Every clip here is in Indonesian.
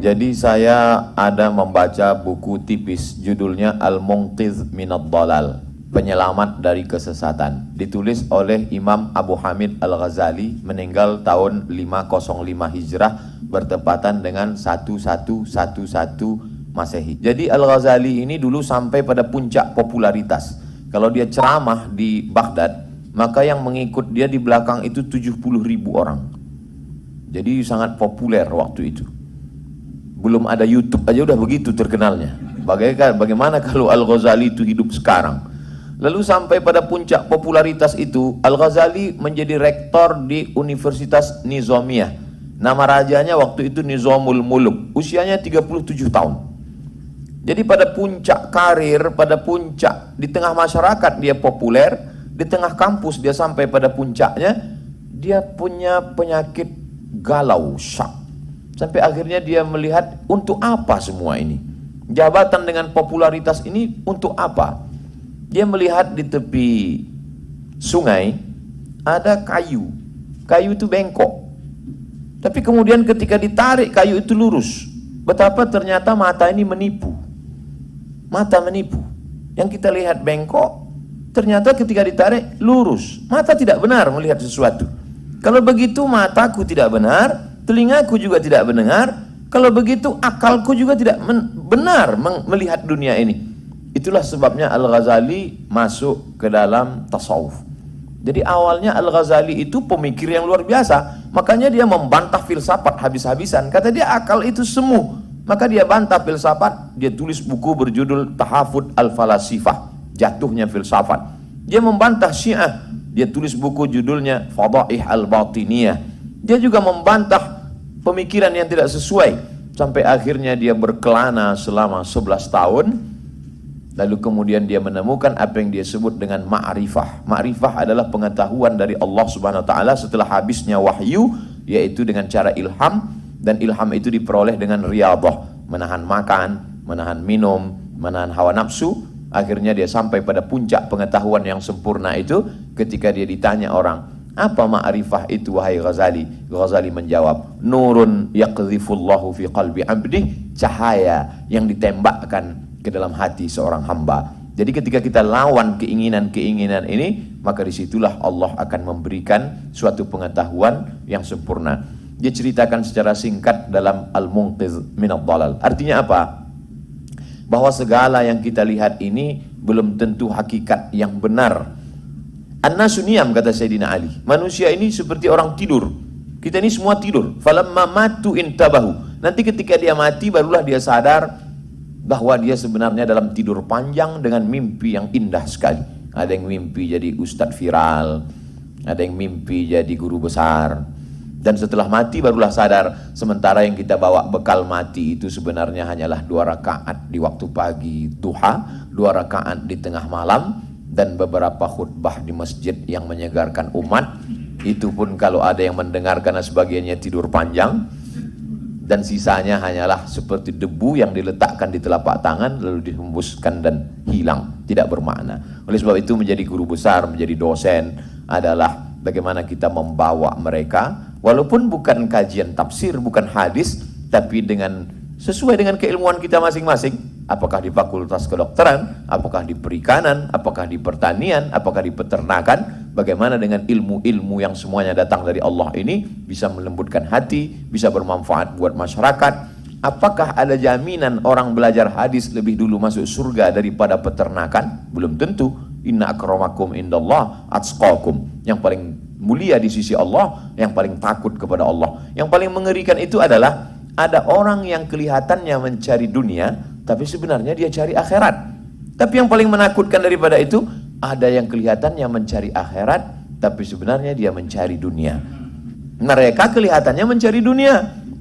Jadi saya ada membaca buku tipis judulnya Al-Munqidh Minad Dhalal, penyelamat dari kesesatan, ditulis oleh Imam Abu Hamid Al-Ghazali, meninggal tahun 505 Hijrah bertepatan dengan 1111 Masehi. Jadi Al-Ghazali ini dulu sampai pada puncak popularitas. Kalau dia ceramah di Baghdad, maka yang mengikut dia di belakang itu 70.000 orang. Jadi sangat populer waktu itu. Belum ada YouTube aja udah begitu terkenalnya. Bagaimana kalau Al-Ghazali itu hidup sekarang? Lalu sampai pada puncak popularitas itu, Al-Ghazali menjadi rektor di Universitas Nizamiyah. Nama rajanya waktu itu Nizamul Muluk. Usianya 37 tahun. Jadi pada puncak karir, pada puncak di tengah masyarakat dia populer, di tengah kampus dia sampai pada puncaknya, dia punya penyakit galau, syak. Sampai akhirnya dia melihat untuk apa semua ini? Jabatan dengan popularitas ini untuk apa? Dia melihat di tepi sungai ada kayu. Kayu itu bengkok. Tapi kemudian ketika ditarik kayu itu lurus. Betapa ternyata mata ini menipu. Mata menipu. Yang kita lihat bengkok, ternyata ketika ditarik lurus. Mata tidak benar melihat sesuatu. Kalau begitu mataku tidak benar, telingaku juga tidak mendengar. Kalau begitu akalku juga tidak benar melihat dunia ini. Itulah sebabnya Al-Ghazali masuk ke dalam tasawuf. Jadi awalnya Al-Ghazali itu pemikir yang luar biasa. Makanya dia membantah filsafat habis-habisan. Kata dia akal itu semu. Maka dia bantah filsafat. Dia tulis buku berjudul Tahafud Al-Falasifah, jatuhnya filsafat. Dia membantah Syiah. Dia tulis buku judulnya Fadaih Al-Batiniyah. Dia juga membantah pemikiran yang tidak sesuai, sampai akhirnya dia berkelana selama 11 tahun. Lalu kemudian dia menemukan apa yang dia sebut dengan ma'rifah. Ma'rifah adalah pengetahuan dari Allah Subhanahu wa taala setelah habisnya wahyu, yaitu dengan cara ilham, dan ilham itu diperoleh dengan riyadhah, menahan makan, menahan minum, menahan hawa nafsu. Akhirnya dia sampai pada puncak pengetahuan yang sempurna itu ketika dia ditanya orang, apa ma'rifah itu wahai Ghazali? Ghazali menjawab, nurun yaqdhifullahu fi qalbi abdih, cahaya yang ditembakkan ke dalam hati seorang hamba. Jadi ketika kita lawan keinginan-keinginan ini, maka disitulah Allah akan memberikan suatu pengetahuan yang sempurna. Dia ceritakan secara singkat dalam Al-Munqidh Minad Dhalal. Artinya apa? Bahwa segala yang kita lihat ini belum tentu hakikat yang benar. An-nasu niyam, kata Sayyidina Ali. Manusia ini seperti orang tidur. Kita ini semua tidur. Falamma matu intabahu. Nanti ketika dia mati barulah dia sadar bahwa dia sebenarnya dalam tidur panjang dengan mimpi yang indah sekali. Ada yang mimpi jadi ustadz viral, ada yang mimpi jadi guru besar. Dan setelah mati barulah sadar, sementara yang kita bawa bekal mati itu sebenarnya hanyalah 2 rakaat di waktu pagi duha, 2 rakaat di tengah malam, dan beberapa khutbah di masjid yang menyegarkan umat. Itu pun kalau ada yang mendengarkan sebagiannya tidur panjang, dan sisanya hanyalah seperti debu yang diletakkan di telapak tangan lalu dihembuskan dan hilang, tidak bermakna. Oleh sebab itu menjadi guru besar, menjadi dosen adalah bagaimana kita membawa mereka, walaupun bukan kajian tafsir, bukan hadis, tapi dengan sesuai dengan keilmuan kita masing-masing. Apakah di fakultas kedokteran, apakah di perikanan, apakah di pertanian, apakah di peternakan. Bagaimana dengan ilmu-ilmu yang semuanya datang dari Allah ini bisa melembutkan hati, bisa bermanfaat buat masyarakat. Apakah ada jaminan orang belajar hadis lebih dulu masuk surga daripada peternakan? Belum tentu. Inna akramakum indallah atqakum. Yang paling mulia di sisi Allah, yang paling takut kepada Allah. Yang paling mengerikan itu adalah ada orang yang kelihatannya mencari dunia, tapi sebenarnya dia cari akhirat. Tapi yang paling menakutkan daripada itu, ada yang kelihatannya mencari akhirat, tapi sebenarnya dia mencari dunia. Mereka kelihatannya mencari dunia.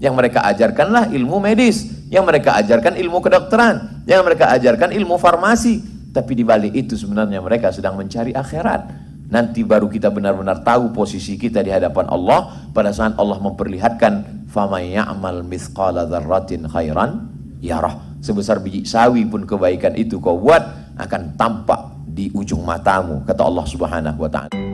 Yang mereka ajarkanlah ilmu medis, yang mereka ajarkan ilmu kedokteran, yang mereka ajarkan ilmu farmasi. Tapi di balik itu sebenarnya mereka sedang mencari akhirat. Nanti baru kita benar-benar tahu posisi kita di hadapan Allah pada saat Allah memperlihatkan faman ya'mal mithqala dzarratin khairan yarah. Sebesar biji sawi pun kebaikan itu kau buat akan tampak di ujung matamu, kata Allah Subhanahu wa taala.